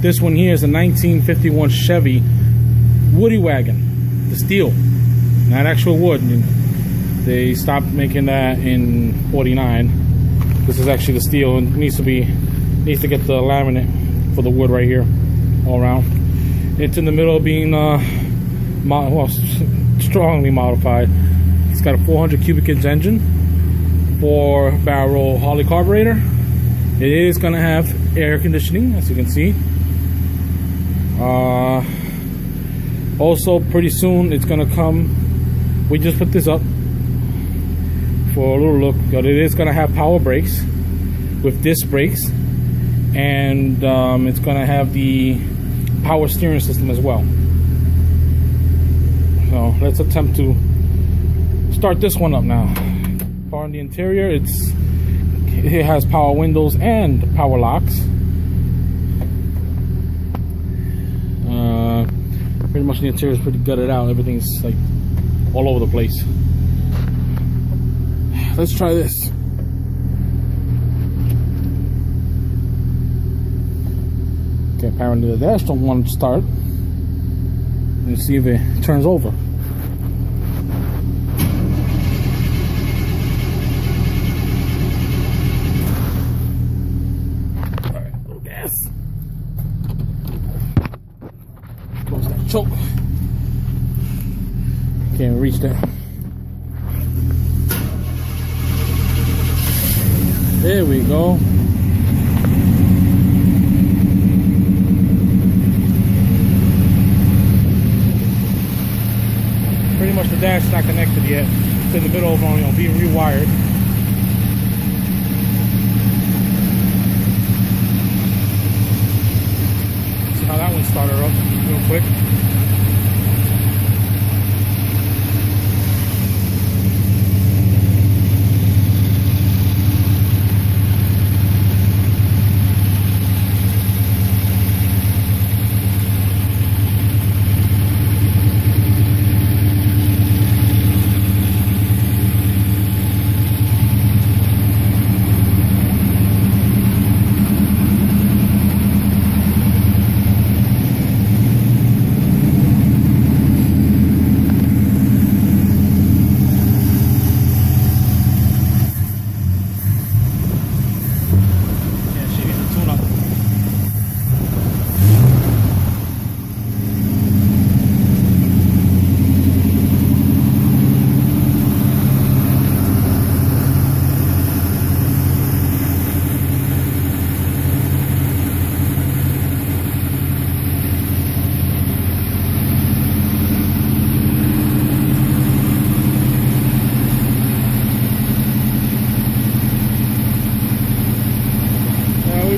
This one here is a 1951 Chevy Woody Wagon, the steel, not actual wood. They stopped making that in '49. This is actually the steel, and needs to get the laminate for the wood right here, all around. It's in the middle of being strongly modified. It's got a 400 cubic inch engine, 4-barrel Holley carburetor. It is going to have air conditioning, as you can see. Also, pretty soon it's going to come. We just put this up for a little look, but it is going to have power brakes with disc brakes, and it's going to have the power steering system as well. So let's attempt to start this one up now. On the interior, it has power windows and power locks. Pretty much the interior is pretty gutted out. Everything's like all over the place. Let's try this. Okay, apparently the dash don't want to start. Let's see if it turns over. Alright, little gas. Close that choke. Can't reach that. There we go. Pretty much the dash is not connected yet. It's in the middle of being rewired. See how that one started up real quick.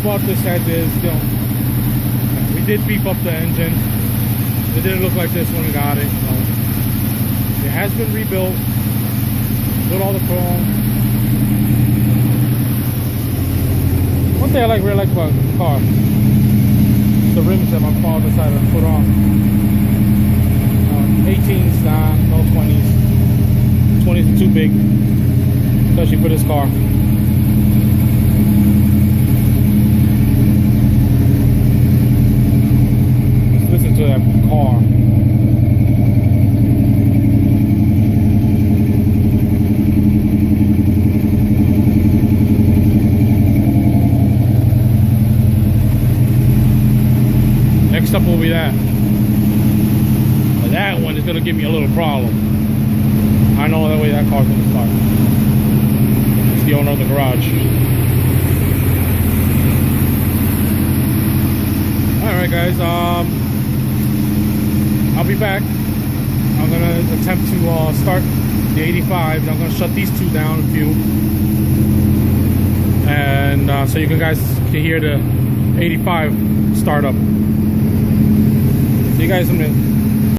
Bought this as is, we did beef up the engine. It didn't look like this when we got it. It has been rebuilt with all the chrome. One thing I really like about the car, the rims that my father decided to put on. 18s, no 20s. 20s are too big, especially for this car. To that car. Next up will be that. But that one is going to give me a little problem. I know that way that car's going to start. It's the owner of the garage. Alright guys, I'll be back. I'm gonna attempt to start the 85. I'm gonna shut these two down a few, and so you guys can hear the 85 start up. See you guys in a minute.